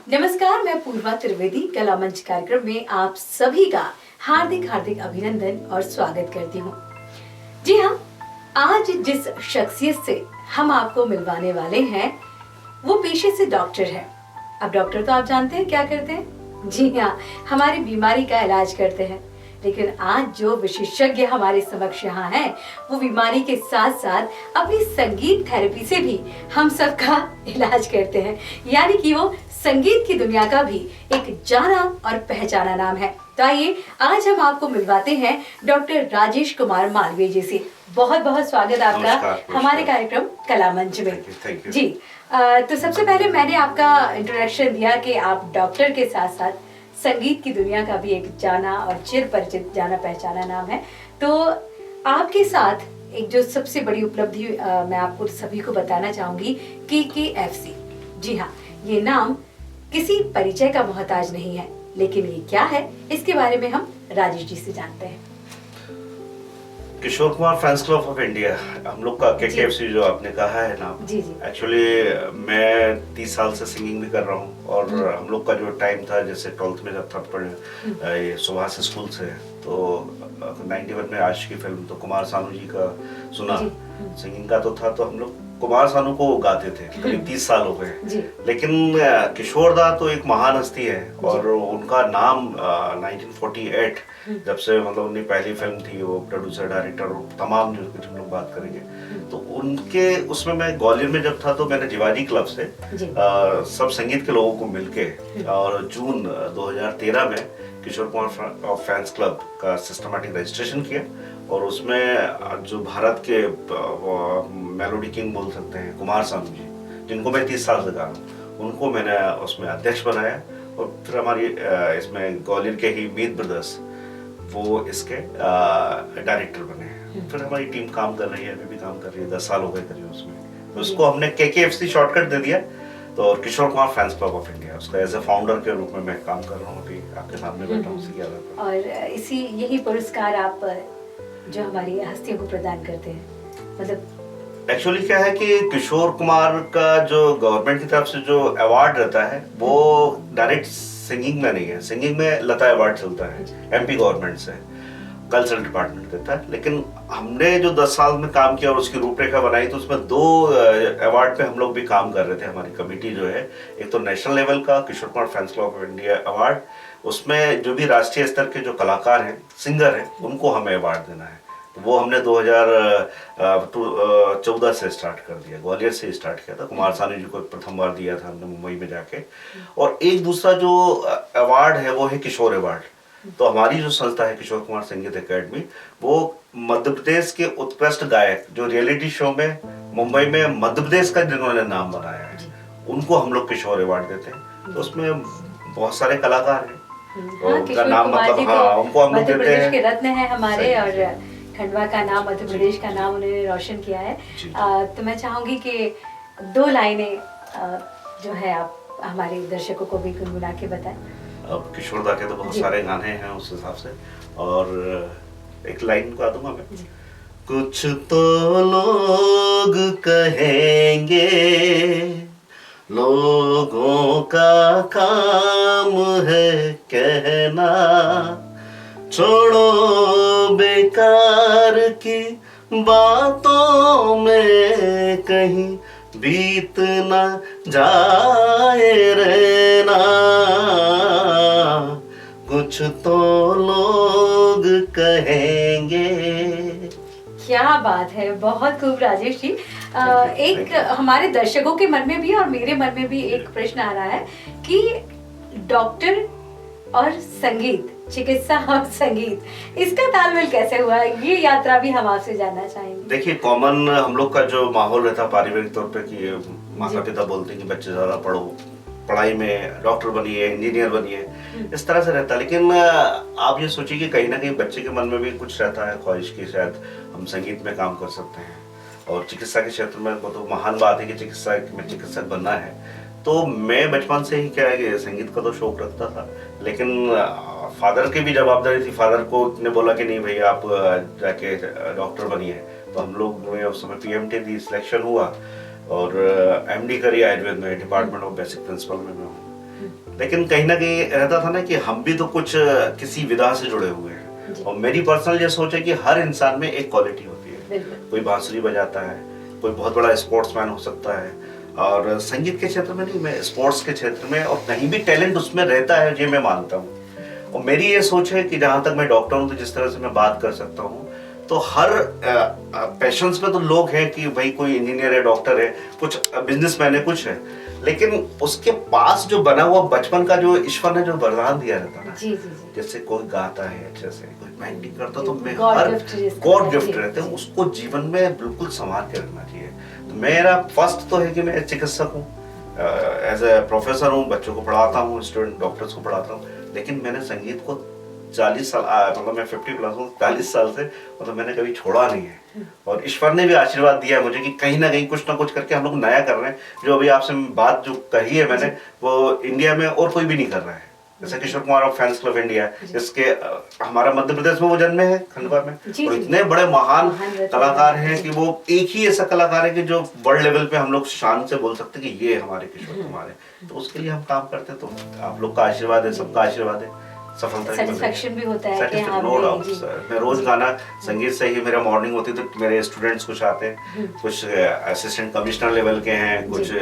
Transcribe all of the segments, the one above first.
नमस्कार, मैं पूर्वा त्रिवेदी कला मंच कार्यक्रम में आप सभी का हार्दिक हार्दिक अभिनंदन और स्वागत करती हूँ। जी हाँ, आज जिस शख्सियत से हम आपको मिलवाने वाले हैं वो पेशे से डॉक्टर है। अब डॉक्टर तो आप जानते हैं क्या करते हैं? जी हाँ, हमारी बीमारी का इलाज करते हैं। लेकिन आज जो विशेषज्ञ हमारे समक्ष यहाँ हैं, वो बीमारी के साथ साथ अपनी संगीत थेरेपी से भी हम सबका इलाज करते हैं। यानी कि वो संगीत की दुनिया का भी एक जाना और पहचाना नाम है। तो आइए आज हम आपको मिलवाते हैं डॉक्टर राजेश कुमार मालवीय जी से। बहुत बहुत स्वागत आपका हमारे कार्यक्रम कला मंच में। Thank you. जी तो सबसे पहले मैंने आपका इंट्रोडक्शन दिया कि आप डॉक्टर के साथ साथ संगीत की दुनिया का भी एक जाना और चिर परिचित जाना पहचाना नाम है। तो आपके साथ एक जो सबसे बड़ी उपलब्धि मैं आपको सभी को बताना चाहूंगी, KKFC। जी हाँ, ये नाम किसी परिचय का मोहताज नहीं है, लेकिन ये क्या है इसके बारे में हम राजेश जी से जानते हैं। Kishore Kumar fans club of India, हम लोग का KKFC जो आपने कहा है ना, जी जी। एक्चुअली मैं 30 साल से सिंगिंग भी कर रहा हूँ और हम लोग का जो टाइम था, जैसे 12th में जब था पढ़े ये सुभाष स्कूल से, तो 91 में आज की फिल्म तो कुमार सानू जी का सुना, सिंगिंग का तो था, तो हम लोग कुमार सानू को गाते थे। करीब 30 साल हो गए। लेकिन किशोर दा तो एक महान हस्ती है और उनका नाम 1948 जब से मतलब उनकी पहली फिल्म थी, वो प्रोड्यूसर डायरेक्टर तमाम जो कुछ हम लोग बात करेंगे, तो उनके उसमें मैं ग्वालियर में जब था तो मैंने जिवाजी क्लब से सब संगीत के लोगों को मिलके और जून 2013 में किशोर कुमार फैंस क्लब का सिस्टमैटिक रजिस्ट्रेशन किया और उसमें जो भारत के मेलोडी किंग बोल सकते हैं कुमार सानू जी, जिनको मैं 30 साल से गा रहा हूँ, उनको मैंने उसमें अध्यक्ष बनाया और फिर हमारी इसमें ग्वालियर के ही मीत ब्रदर्स वो इसके डायरेक्टर बने। फिर हमारी टीम काम कर रही है, अभी भी काम कर रही है, 10 साल हो गए करीब उसमें। तो उसको हमने KKFC शॉर्टकट दे दिया, तो और Kishore Kumar fans club of India, उसका एज ए फाउंडर के रूप में मैं काम कर रहा हूँ, अभी आपके सामने बैठा हूँ। और इसी यही पुरस्कार आप जो हमारी हस्तियों को प्रदान करते हैं, मतलब एक्चुअली क्या है कि किशोर कुमार का जो गवर्नमेंट की तरफ से जो अवार्ड रहता है वो डायरेक्ट सिंगिंग में नहीं है। सिंगिंग में लता अवार्ड चलता है, MP गवर्नमेंट से, कल्चरल डिपार्टमेंट देता है। लेकिन हमने जो 10 साल में काम किया और उसकी रूपरेखा बनाई, तो उसमें 2 अवार्ड पे हम लोग भी काम कर रहे थे। हमारी कमेटी जो है, एक तो नेशनल लेवल का Kishore Kumar fans club of India award, उसमें जो भी राष्ट्रीय स्तर के जो कलाकार हैं, सिंगर हैं, उनको हमें अवार्ड देना है। तो वो हमने 2014 से स्टार्ट कर दिया, ग्वालियर से स्टार्ट किया था। कुमार सानू जी को प्रथम बार दिया था हमने मुंबई में जाके। और एक दूसरा जो अवार्ड है वो है किशोर अवार्ड। तो हमारी जो संस्था है किशोर कुमार संगीत अकेडमी, वो मध्य प्रदेश के उत्कृष्ट गायक जो रियलिटी शो में मुंबई में मध्य प्रदेश का जिन्होंने नाम बनाया है, उनको हम लोग किशोर अवार्ड देते हैं। तो उसमें बहुत सारे कलाकार हैं, उनका नाम मतलब उनको हम लोग देते हैं। के रत्न है हमारे, और खंडवा का नाम, मध्य प्रदेश का नाम उन्होंने रोशन किया है। तो मैं चाहूंगी कि 2 लाइनें जो है आप हमारे दर्शकों को भी गुनगुना के बताएं। अब किशोर दा के तो बहुत सारे गाने हैं उस हिसाब से, और एक लाइन गा दूंगा मैं। कुछ तो लोग कहेंगे, लोगों का काम है कहना, छोड़ो बेकार की बातों में कहीं बीत न जाए रहना, कुछ तो लोग कहेंगे। क्या बात है, बहुत खूब राजेश जी। एक हमारे दर्शकों के मन में भी और मेरे मन में भी एक प्रश्न आ रहा है कि डॉक्टर और संगीत, चिकित्सा और संगीत, इसका तालमेल कैसे हुआ? ये यात्रा भी हम आपसे जानना चाहेंगे। देखिए, कॉमन हम लोग का जो माहौल रहता है पारिवारिक तौर पे कि माता पिता बोलते हैं कि बच्चे ज्यादा पढ़ो, पढ़ाई में डॉक्टर बनिए, इंजीनियर बनिए, इस तरह से रहता है। लेकिन आप ये सोचिए कि कहीं ना कहीं बच्चे के मन में भी कुछ रहता है ख्वाहिश की, शायद हम संगीत में काम कर सकते हैं। और चिकित्सा के क्षेत्र में वो तो महान बात है कि चिकित्सक बनना है। तो मैं बचपन से ही क्या है कि संगीत का तो शौक रखता था, लेकिन फादर की भी जवाबदारी थी। फादर को ने बोला कि नहीं भैया आप जाके डॉक्टर बनिए, तो हम लोग में उस समय PMT दी, सिलेक्शन हुआ और MD करी आयुर्वेद में, डिपार्टमेंट ऑफ बेसिक प्रिंसिपल में मैं हूँ। लेकिन कहीं ना कहीं रहता था ना कि हम भी तो कुछ किसी विधा से जुड़े हुए हैं। और मेरी पर्सनल ये सोच है कि हर इंसान में एक क्वालिटी होती है। कोई बांसुरी बजाता है, कोई बहुत बड़ा स्पोर्ट्समैन हो सकता है, और संगीत के क्षेत्र में नहीं, मैं स्पोर्ट्स के क्षेत्र में, और कहीं भी टैलेंट उसमें रहता है, ये मैं मानता हूँ। और मेरी ये सोच है कि जहाँ तक मैं डॉक्टर हूँ तो जिस तरह से मैं बात कर सकता हूँ, तो हर पैशंस में तो लोग हैं कि भाई कोई इंजीनियर है, डॉक्टर है, कुछ बिजनेसमैन है, कुछ है, लेकिन उसके पास जो बना हुआ बचपन का जो ईश्वर ने जो वरदान दिया रहता ना, जी, जी, जी। जैसे कोई गाता है अच्छे से, कोई पेंटिंग करता, तो मैं God हर gift गॉड गिफ्ट रहते हैं, उसको जीवन में बिल्कुल संभाल के रखना चाहिए। तो मेरा फर्स्ट तो है कि मैं चिकित्सक हूँ, एज ए प्रोफेसर हूँ, बच्चों को पढ़ाता हूँ, स्टूडेंट डॉक्टर्स को पढ़ाता हूँ, लेकिन मैंने संगीत को 40 साल, मतलब मैं 50 प्लस हूँ, 40 साल से, मतलब मैंने कभी छोड़ा नहीं है। और ईश्वर ने भी आशीर्वाद दिया है मुझे कि कहीं ना कहीं कुछ ना कुछ करके हम लोग नया कर रहे हैं। जो अभी आपसे बात जो कही है मैंने, वो इंडिया में और कोई भी नहीं कर रहा है। जैसे किशोर कुमार और फैंस क्लब इंडिया है, जिसके हमारा मध्य प्रदेश में वो जन्मे हैं, खंडवा में, और इतने बड़े महान कलाकार हैं कि वो एक ही ऐसा कलाकार है कि जो वर्ल्ड लेवल पे हम लोग शान से बोल सकते हैं कि ये हमारे किशोर कुमार है। तो उसके लिए हम काम करते हैं। तो आप लोग का आशीर्वाद है, सबका आशीर्वाद है, सफलता सेटिस्फेक्शन भी होता है कि नो डाउट सर। मैं रोज गाना संगीत से ही मेरा मॉर्निंग होती, तो मेरे स्टूडेंट्स कुछ आते हैं, कुछ असिस्टेंट कमिश्नर लेवल के हैं, कुछ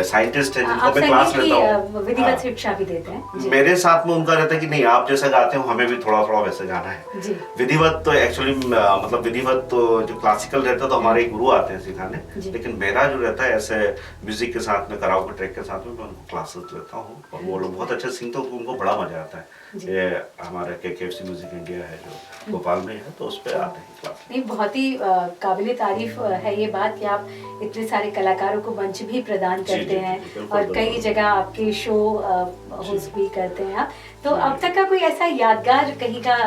साइंटिस्ट हैं जिनको मैं क्लास लेता हूँ, विधिवत शिक्षा भी देते हैं। मेरे साथ में उनका रहता है कि नहीं, आप जैसा गाते हो हमें भी थोड़ा थोड़ा वैसे गाना है। विधिवत तो एक्चुअली मतलब विधिवत तो जो क्लासिकल रहता है तो हमारे गुरु आते हैं सिखाने, लेकिन मेरा जो रहता है ऐसे म्यूजिक के साथ में, कराओके ट्रैक के साथ में मैं उनको क्लासेस लेता हूँ, और वो लोग बहुत अच्छे सिंगते हैं, उनको बड़ा मजा आता है। ये हमारा KKFC म्यूजिक इंडिया है जो भोपाल में है, तो उस पे आते हैं क्लास। नहीं, बहुत ही काबिले तारीफ है ये बात कि आप इतने सारे कलाकारों को मंच भी प्रदान करते हैं, और कई जगह आपके शो होस्ट भी करते हैं आप। तो अब तक का कोई ऐसा यादगार कहीं का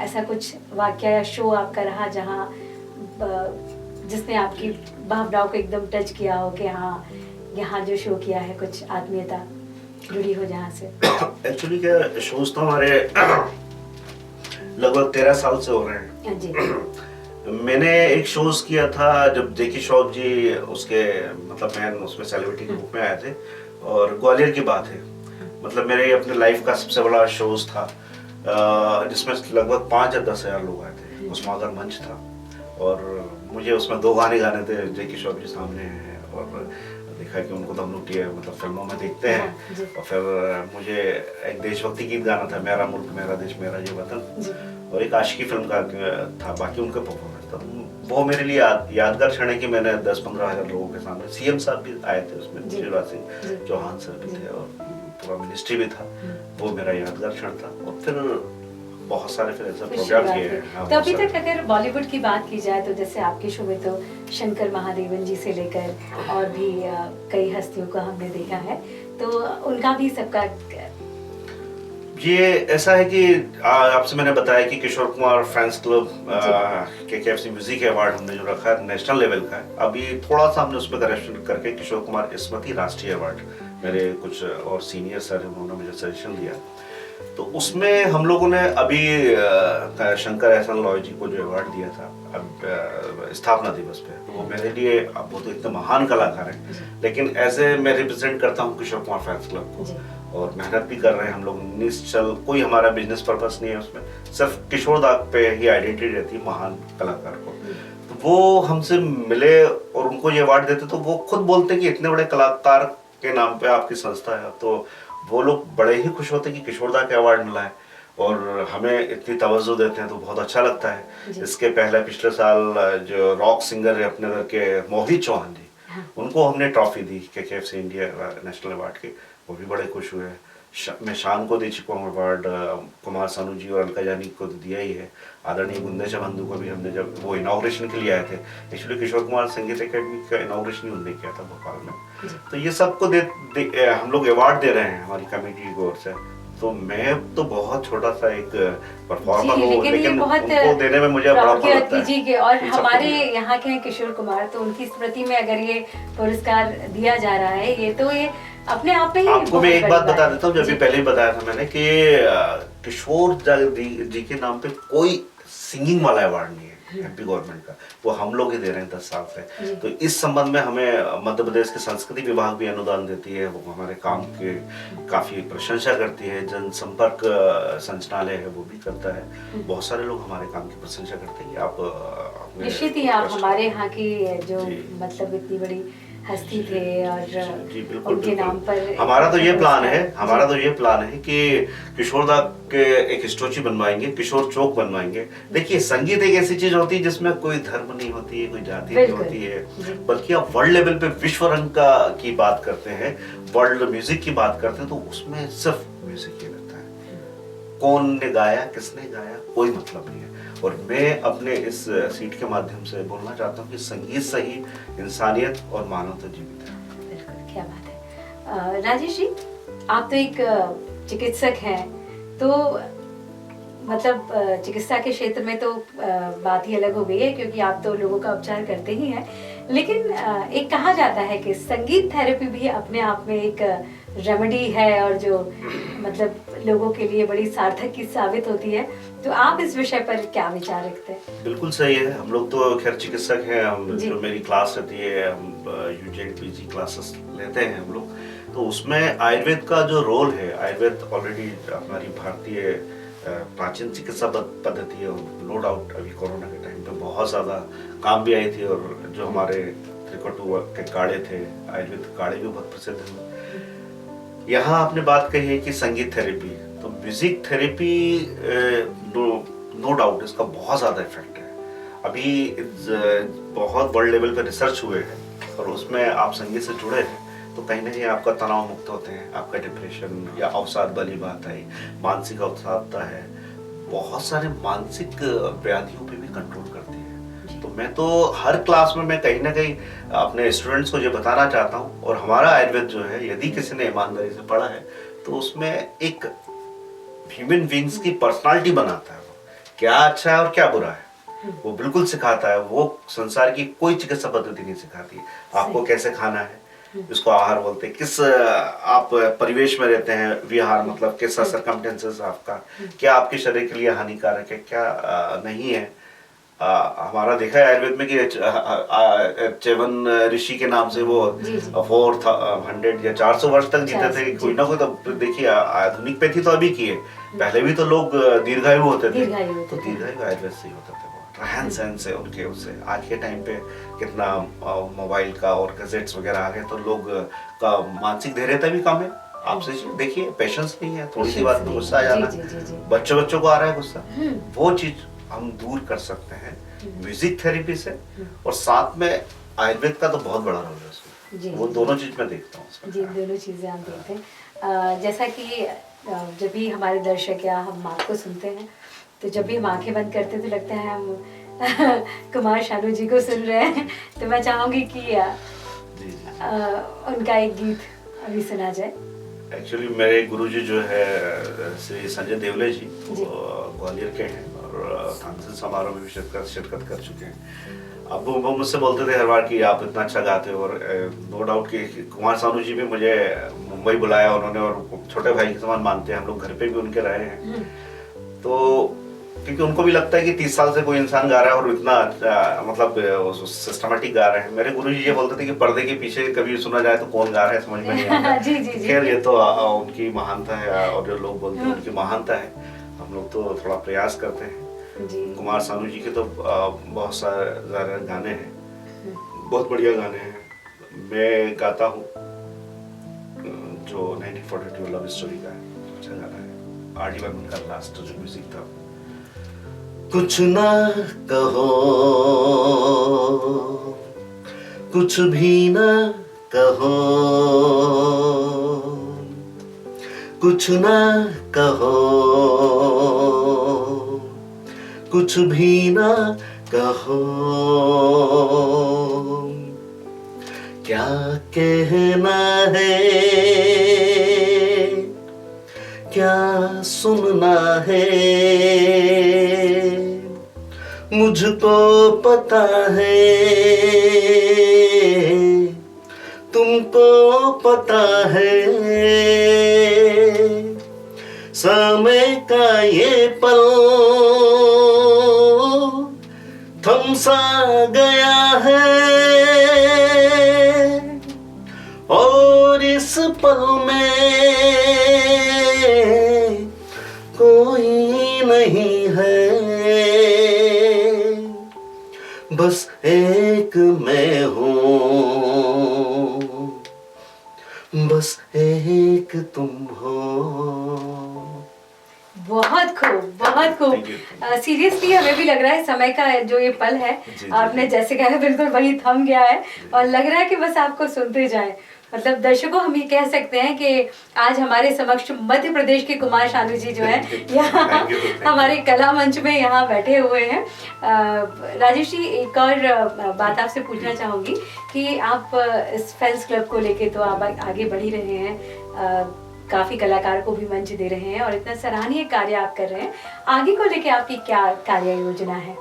ऐसा कुछ वाकया या शो आपका रहा जहाँ जिसने आपकी भावनाओं को एकदम टच किया हो कि हाँ, यहाँ जो शो किया है कुछ आत्मीयता जुड़ी हो जहाँ से? एक्चुअली क्या, शोज तो हमारे लगभग 13 साल से हो रहे हैं जी। मैंने एक शोज किया था जब जेकी श्रॉफ जी उसके मतलब मैन उसमें सेलिब्रिटी के रूप में आए थे, और ग्वालियर की बात है, मतलब मेरे अपने लाइफ का सबसे बड़ा शोज था, जिसमें लगभग 5 या 10 हजार लोग आए थे। उसमें अगर मंच था, और मुझे उसमें 2 गाने गाने थे, जेकी श्रॉफ जी सामने हैं, और देखा कि उनको तो हम लोग मतलब फिल्मों में देखते हैं, और फिर मुझे एक देशभक्ति गीत गाना था, मेरा मुल्क मेरा देश मेरा ये वतन, और एक आशिकी फिल्म का था, बाकी उनका परफॉर्मेंस था। वो मेरे लिए यादगार क्षण है कि मैंने 10-15 हजार लोगों के सामने, CM साहब भी आए थे उसमें, शिवराज सिंह चौहान सर भी थे, और पूरा मिनिस्ट्री भी था, वो मेरा यादगार क्षण था। और फिर बहुत सारे फिर ऐसे प्रोग्राम किए हैं। तो अभी तक अगर बॉलीवुड की बात की जाए तो जैसे आपके शो में तो शंकर महादेवन जी से लेकर और भी कई हस्तियों को हमने देखा है, तो उनका भी सबका ये ऐसा है कि आपसे मैंने बताया कि Kishore Kumar fans club KKFC music award हमने जो रखा है नेशनल लेवल का है। अभी थोड़ा सा हमने उसमें करेक्शन करके किशोर कुमार स्मृति राष्ट्रीय अवार्ड, मेरे कुछ और सीनियर सर उन्होंने मुझे सजेशन दिया, तो उसमें हम लोगों ने अभी शंकर एहसान लॉय जी को जो अवार्ड दिया था अब स्थापना दिवस पे, तो वो मेरे लिए, अब वो तो इतने महान कलाकार हैं, लेकिन ऐसे मैं रिप्रेजेंट करता हूँ किशोर कुमार फैंस क्लब को, और मेहनत भी कर रहे हैं हम लोग निश्चल, कोई हमारा बिजनेस पर्पस नहीं है उसमें, सिर्फ किशोर दा पे ही आइडेंटिटी रहती है महान कलाकार को। तो वो हमसे मिले और उनको ये अवार्ड देते, तो वो खुद बोलते कि इतने बड़े कलाकार के नाम पे आपकी संस्था है, तो वो लोग बड़े ही खुश होते कि किशोर दा के अवार्ड मिला है, और हमें इतनी तवज्जो देते हैं, तो बहुत अच्छा लगता है। इसके पहले पिछले साल जो रॉक सिंगर है अपने घर के मोहित चौहान जी, उनको हमने ट्रॉफी दी KKFC इंडिया नेशनल अवार्ड की, वो भी बड़े खुश हुए। मैं शान को दे चुका हूँ अवार्ड, कुमार सानू जी और अलका यानी को तो दिया ही है, आदरणीय गुंदेश बंधु को भी हमने जब वो इनॉग्रेशन के लिए आए थे, एक्चुअली किशोर कुमार संगीत अकेडमी का इनॉग्रेशन ही उन्होंने किया था भोपाल में, तो ये सबको हम लोग अवार्ड दे रहे हैं हमारी कमेटी की ओर से। तो मैं तो बहुत छोटा सा एक परफॉर्मर हूँ, लेकिन उनको देने में मुझे बड़ा अच्छा लगता है। जी के और हमारे यहाँ के हैं किशोर कुमार, तो उनकी स्मृति में अगर ये पुरस्कार दिया जा रहा है, ये तो ये अपने आप में ही आपको मैं एक बात बता देता हूँ, जब भी पहले ही बताया था मैंने कि किशोर जी के नाम पे कोई सिंगिंग वाला अवार्ड नहीं है, एमपी गवर्नमेंट का, वो हम लोग ही दे रहे हैं 10 साल जी। से। तो इस संबंध में हमें मध्य प्रदेश के संस्कृति विभाग भी अनुदान देती है, वो हमारे काम के काफ़ी प्रशंसा करती है। जनसंपर्क संचालय है वो भी करता है। बहुत सारे लोग हमारे काम की प्रशंसा करते हैं। आप अपने निश्चित ही आप हमारे यहाँ की जो जी। मतलब इतनी बड़ी हस्ती थे और जी बिल्कुल उनके बिल्कुल। नाम पर हमारा तो ये प्लान है, जी। हमारा तो ये प्लान है कि किशोरदा के एक स्टैचू बनवाएंगे, किशोर चौक बनवाएंगे। देखिए संगीत एक ऐसी चीज होती है जिसमें कोई धर्म नहीं होती है, कोई जाति नहीं बिल्कुल। होती जी। है, बल्कि आप वर्ल्ड लेवल पे विश्व रंग की बात करते हैं, वर्ल्ड म्यूजिक की बात करते हैं, तो उसमें सिर्फ म्यूजिक ही रहता है। कौन ने गाया, किसने गाया, कोई मतलब नहीं है। और मैं अपने इस सीट के माध्यम से बोलना चाहता हूँ कि संगीत से ही इंसानियत और मानवता जीवित है। बिल्कुल, क्या बात है। राजेश जी, आप तो एक चिकित्सक हैं, तो मतलब चिकित्सा के क्षेत्र में तो बात ही अलग हो गई है, क्योंकि आप तो लोगों का उपचार करते ही हैं। लेकिन एक कहा जाता है कि संगीत थेरेपी भी अपने आप में एक रेमेडी है और जो मतलब लोगों के लिए बड़ी सार्थक की साबित होती है। तो आप इस विषय पर क्या विचार रखते हैं? बिल्कुल सही है। हम लोग तो खैर चिकित्सक हैं, हम जी। जो मेरी क्लास रहती है, हम यूजेड पीजी क्लासेस लेते हैं हम लोग, तो उसमें आयुर्वेद का जो रोल है, आयुर्वेद ऑलरेडी हमारी भारतीय प्राचीन चिकित्सा पद्धति है, नो डाउट अभी कोरोना के टाइम पे बहुत ज़्यादा काम भी आई थी। और जो हमारे त्रिकटु के काढ़े थे, आयुर्वेद काढ़े भी बहुत प्रसिद्ध हैं। यहाँ आपने बात कही है कि संगीत थेरेपी, तो म्यूजिक थेरेपी नो डाउट इसका बहुत ज़्यादा इफेक्ट है। अभी बहुत वर्ल्ड लेवल पे रिसर्च हुए हैं और उसमें आप संगीत से जुड़े हैं तो कहीं ना कहीं आपका तनाव मुक्त होते हैं, आपका डिप्रेशन या अवसाद वाली बात आई, मानसिक अवसादता है, बहुत सारे मानसिक व्याधियों पे भी कंट्रोल करती है। तो मैं तो हर क्लास में मैं कहीं ना कहीं अपने स्टूडेंट्स को ये बताना चाहता हूँ। और हमारा आयुर्वेद जो है, यदि किसी ने ईमानदारी से पढ़ा है तो उसमें एक ह्यूमन बींग्स की पर्सनालिटी बनाता है, वो क्या अच्छा है और क्या बुरा है वो बिल्कुल सिखाता है। वो संसार की कोई चिकित्सा पद्धति नहीं सिखाती आपको कैसे खाना है, इसको आहार बोलते हैं, किस आप परिवेश में रहते हैं, विहार मतलब कैसा सर्कमस्टेंसेस आपका, क्या आपके शरीर के लिए हानिकारक है, क्या नहीं है। हमारा देखा है आयुर्वेद में कि च्यवन ऋषि के नाम से वो 400 या 400 वर्ष तक जीते थे। कोई ना कोई तो देखिए आधुनिक पैथी तो अभी की है, पहले भी तो लोग दीर्घायु होते थे, तो दीर्घायु आयुर्वेद से ही होते थे। रहन सहन से उनके, उससे आज के टाइम पे कितना मोबाइल का और गैजेट्स वगैरह आ गए तो लोग का मानसिक धैर्यता भी कम है। आपसे देखिए पेशेंस नहीं है, थोड़ी सी बात में गुस्सा आ जाना, बच्चों को आ रहा है गुस्सा, वो चीज हम दूर कर सकते हैं म्यूजिक थेरेपी से। और साथ में आयुर्वेद का तो बहुत बड़ा रोल है उसमें, वो दोनों चीज मैं देखता हूँ जी, दोनों चीजें आप देखते हैं। जैसा कि जब भी हमारे दर्शक या हम आपको सुनते हैं तो जब भी हम आंखें बंद करते हैं तो लगता है हम कुमार शानू जी को सुन रहे हैं। तो मैं चाहूंगी कि उनका एक गीत अभी सुना जाए। एक्चुअली मेरे गुरुजी जो है श्री संजय देवले जी, ग्वालियर के हैं और तानसेन समारोह में भी शिरकत कर चुके हैं। अब वो मुझसे बोलते थे हर बार कि आप इतना अच्छा गाते हो। और नो डाउट कि कुमार सानू जी भी मुझे मुंबई बुलाया उन्होंने, और छोटे भाई के समान मानते हैं, हम लोग घर पे भी उनके रहे हैं। तो क्योंकि उनको भी लगता है कि 30 साल से कोई इंसान गा रहा है और इतना मतलब सिस्टमेटिक गा रहे हैं। मेरे गुरुजी ये बोलते थे कि पर्दे के पीछे कभी सुना जाए तो कौन गा रहा है समझ में नहीं आता। खैर ये तो उनकी महानता है और जो लोग बोलते हैं उनकी महानता है, हम लोग तो थोड़ा प्रयास करते हैं। कुमार सानू जी के तो बहुत सारे गाने हैं, बहुत बढ़िया गाने हैं। मैं गाता हूँ जो 1942 लव स्टोरी का है, अच्छा गाना है, आर डी बर्मन का लास्ट जो म्यूजिक था। कुछ ना कहो, कुछ भी ना कहो, कुछ ना कहो, कुछ भी ना कहो, क्या कहना है, क्या सुनना है, मुझको पता है, तुमको पता है, समय का ये पल सा गया है और इस पल में कोई नहीं है, बस एक मैं हूँ, बस एक तुम हो। बहुत खूब, बहुत खूब। सीरियसली हमें भी लग रहा है समय का जो ये पल है, आपने जैसे कहा बिल्कुल वही थम गया है और लग रहा है कि बस आपको सुनते जाए। मतलब दर्शकों हम ये कह सकते हैं कि आज हमारे समक्ष मध्य प्रदेश के कुमार शानू जी जो है यहाँ हमारे कला मंच में यहाँ बैठे हुए हैं। राजेश जी, एक और बात आपसे पूछना चाहूँगी कि आप इस फैंस क्लब को लेके तो आप आगे बढ़ ही रहे हैं, काफी कलाकार को भी मंच दे रहे हैं और इतना सराहनीय कार्य आप कर रहे हैं। आगे को लेके आपकी क्या कार्य योजना है?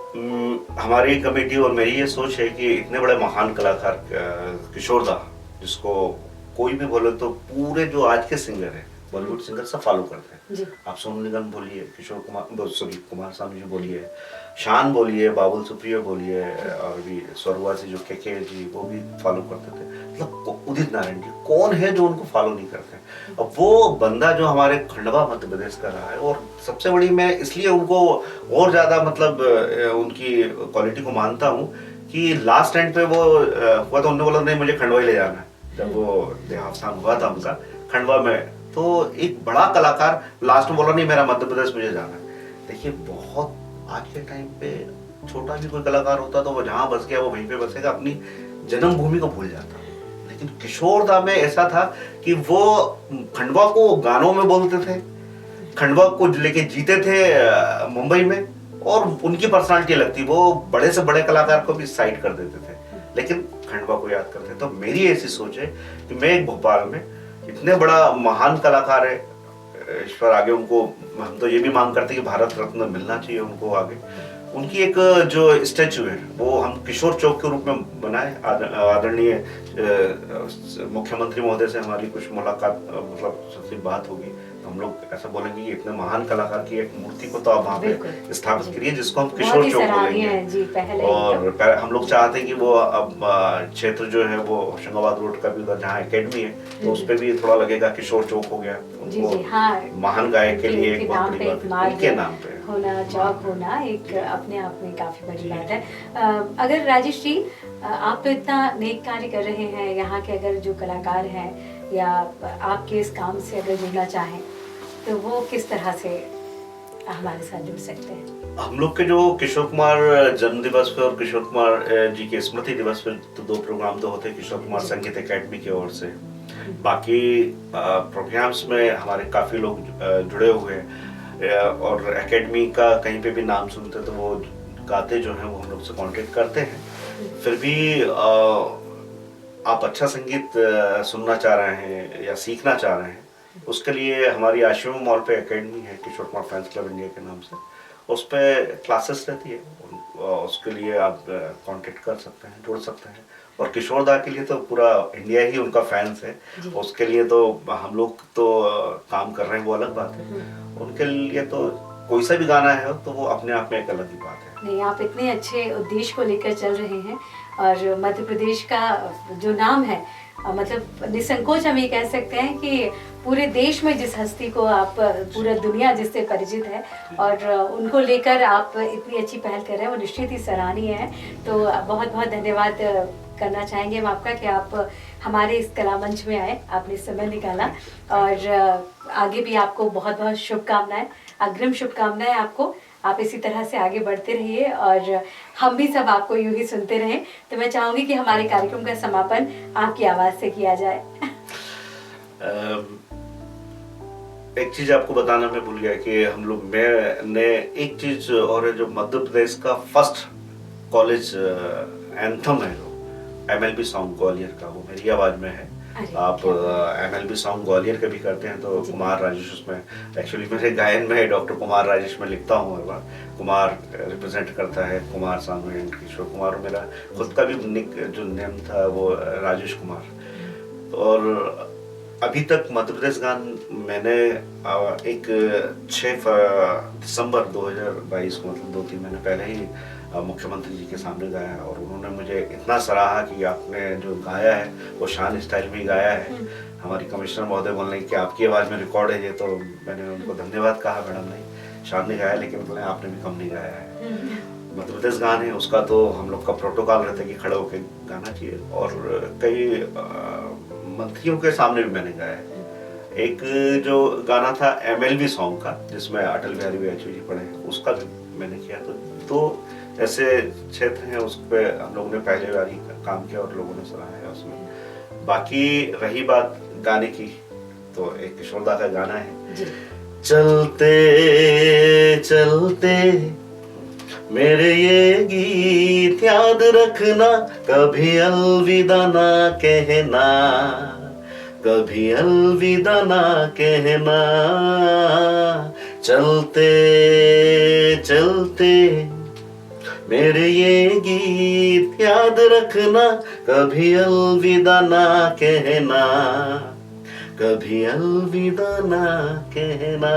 हमारी कमेटी और मेरी ये सोच है कि इतने बड़े महान कलाकार किशोर दा, जिसको कोई भी बोले तो पूरे जो आज के सिंगर हैं बॉलीवुड सिंगर सब फॉलो करते हैं। आप सोनू निगम बोलिए, किशोर कुमार सॉरी कुमार सानू जी बोलिए, शान बोलिए, बाबुल सुप्रियो बोलिए, और भी स्वर्गवासी जो के जी वो भी फॉलो करते थे। मतलब उदित नारायण जी कौन है जो उनको फॉलो नहीं करते? अब वो बंदा जो हमारे खंडवा मध्य प्रदेश का रहा है, और सबसे बड़ी मैं इसलिए उनको और ज्यादा मतलब उनकी क्वालिटी को मानता हूँ कि लास्ट टाइम पे वो हुआ तो उन्होंने बोला नहीं मुझे खंडवा ही ले जाना है। जब वो देहावसान हुआ था उनका खंडवा में, तो एक बड़ा कलाकार लास्ट में बोला नहीं मेरा मध्य प्रदेश मुझे जाना है। देखिए बहुत आज के टाइम पे छोटा भी कोई कलाकार होता तो वो जहाँ बस गया वो वहीं पे बसेगा, अपनी जन्मभूमि को भूल जाता। लेकिन किशोर दा में ऐसा था कि वो खंडवा को गानों में बोलते थे, खंडवा को लेके जीते थे मुंबई में, और उनकी पर्सनालिटी अलग थी। वो बड़े से बड़े कलाकार को भी साइड कर देते थे लेकिन खंडवा को याद करते। तो मेरी ऐसी सोच है कि मैं एक भोपाल में इतने बड़ा महान कलाकार है, ईश्वर आगे उनको, हम तो ये भी मांग करते हैं कि भारत रत्न मिलना चाहिए उनको आगे। उनकी एक जो स्टैचू है वो हम किशोर चौक के रूप में बनाए। आदरणीय मुख्यमंत्री महोदय से हमारी कुछ मुलाकात मतलब सबसे बात होगी तो हम लोग ऐसा बोलेंगे कि इतने महान कलाकार की एक मूर्ति को तो आप वहाँ पे स्थापित करिए जिसको हम किशोर चौक बोलेंगे। और हम लोग चाहते हैं कि वो अब क्षेत्र जो है वो होशंगाबाद रोड का भी उधर जहाँ एकेडमी है तो उस पर भी थोड़ा लगेगा किशोर चौक हो गया। उनको महान गायक के लिए एक बहुत बड़ी बात उनके नाम पे होना, चौक होना एक अपने आप में काफी बड़ी बात है। अगर राजेश जी आप तो इतना नेक कार्य कर रहे हैं, यहाँ के अगर जो कलाकार हैं या आपके इस काम से अगर जुड़ना चाहें तो वो किस तरह से हमारे साथ जुड़ सकते हैं? हम लोग के जो किशोर कुमार जन्म दिवस पे और किशोर कुमार जी के स्मृति दिवस पे तो 2 प्रोग्राम तो होते हैं किशोर कुमार संगीत एकेडमी की ओर से। बाकी प्रोग्राम्स में हमारे काफी लोग जुड़े हुए हैं और एकेडमी का कहीं पे भी नाम सुनते तो वो गाते जो हैं वो हम लोग से कांटेक्ट करते हैं। फिर भी आप अच्छा संगीत सुनना चाह रहे हैं या सीखना चाह रहे हैं, उसके लिए हमारी आश्रम मॉल पे एकेडमी है किशोर कुमार फैंस क्लब इंडिया के नाम से, उस पर क्लासेस रहती है, उसके लिए आप कांटेक्ट कर सकते हैं, जुड़ सकते हैं। और किशोर दा के लिए तो पूरा इंडिया ही उनका फैंस है, उसके लिए तो हम लोग तो काम कर रहे हैं वो अलग बात है, उनके लिए तो कोई सा भी गाना है तो वो अपने आप में एक अलग ही बात है। नहीं, आप इतने अच्छे उद्देश्य को लेकर चल रहे हैं और मध्य प्रदेश का जो नाम है मतलब निसंकोच हम ये कह सकते हैं कि पूरे देश में जिस हस्ती को आप, पूरा दुनिया जिससे परिचित है और उनको लेकर आप इतनी अच्छी पहल कर रहे हैं वो निश्चित ही सराहनीय है। तो बहुत बहुत धन्यवाद करना चाहेंगे हम आपका कि आप हमारे इस कला मंच में आए, आपने समय निकाला और आगे भी आपको बहुत बहुत शुभकामनाएं, अग्रिम शुभकामनाएं आपको। आप इसी तरह से आगे बढ़ते रहिए और हम भी सब आपको यूं ही सुनते रहें। तो मैं चाहूंगी कि हमारे कार्यक्रम का समापन आपकी आवाज से किया जाए। एक चीज आपको बताना मैं भूल गया कि हम लोग मैंने एक चीज और है जो मध्य प्रदेश का फर्स्ट कॉलेज एंथम है जो MLB सॉन्ग ग्वालियर का, वो मेरी आवाज में है। आप MLB सॉन्ग ग्वालियर के भी करते हैं तो कुमार राजेश उसमें, एक्चुअली मेरे गायन में डॉक्टर कुमार राजेश में लिखता हूँ हर बार, कुमार रिप्रेजेंट करता है कुमार सानू एंड किशोर कुमार, मेरा खुद का भी निक जो नेम था वो राजेश कुमार। और अभी तक मध्य प्रदेश गान मैंने एक 6 दिसंबर 2022 को मतलब 2-3 महीने पहले ही मुख्यमंत्री जी के सामने गाया और उन्होंने मुझे इतना सराहा कि आपने जो गाया है वो शान स्टाइल में ही गाया है। हमारी कमिश्नर महोदय बोलने कि आपकी आवाज़ में रिकॉर्ड है ये, तो मैंने उनको धन्यवाद कहा, मैडम नहीं शान ने गाया लेकिन बोले आपने भी कम नहीं गाया है। मध्य प्रदेश गाने उसका तो हम लोग का प्रोटोकॉल रहता है कि खड़े होकर गाना चाहिए, और कई मंत्रियों के सामने भी मैंने गाया है। एक जो गाना था MLV सॉन्ग का जिसमें अटल बिहारी वाजपेयी जी पढ़े, उसका भी मैंने किया। तो ऐसे क्षेत्र हैं उस पर हम लोगों ने पहले बार ही काम किया और लोगों ने सराहा है उसमें। बाकी रही बात गाने की, तो एक किशोरदा का गाना है जी। चलते चलते मेरे ये गीत याद रखना, कभी अलविदा ना कहना, कभी अलविदा ना कहना, चलते चलते मेरे ये गीत याद रखना, कभी अलविदा ना कहना, कभी अलविदा ना कहना।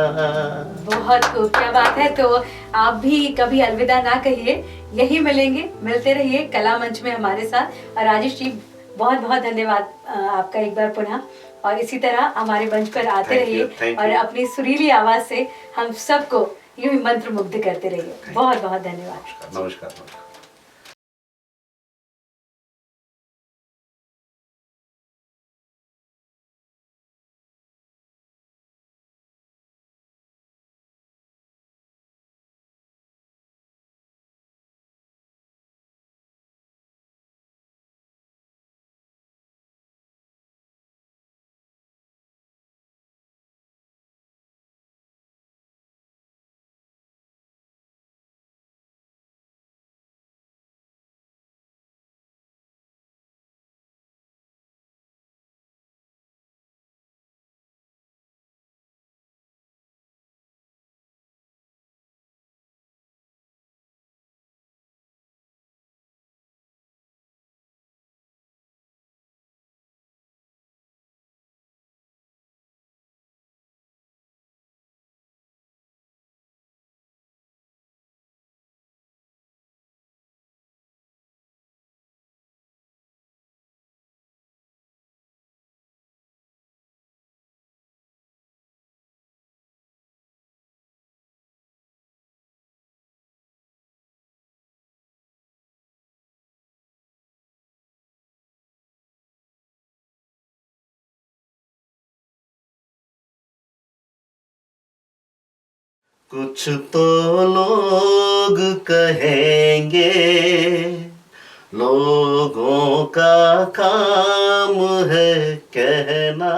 बहुत खूब, क्या बात है। तो आप भी कभी अलविदा ना कहिए, यही मिलते रहिए कला मंच में हमारे साथ। और राजेश जी बहुत बहुत धन्यवाद आपका एक बार पुनः, और इसी तरह हमारे मंच पर आते रहिए और अपनी सुरीली आवाज से हम सबको यूं ही मंत्र मुग्ध करते रहिए। बहुत बहुत धन्यवाद। नमस्कार। कुछ तो लोग कहेंगे, लोगों का काम है कहना।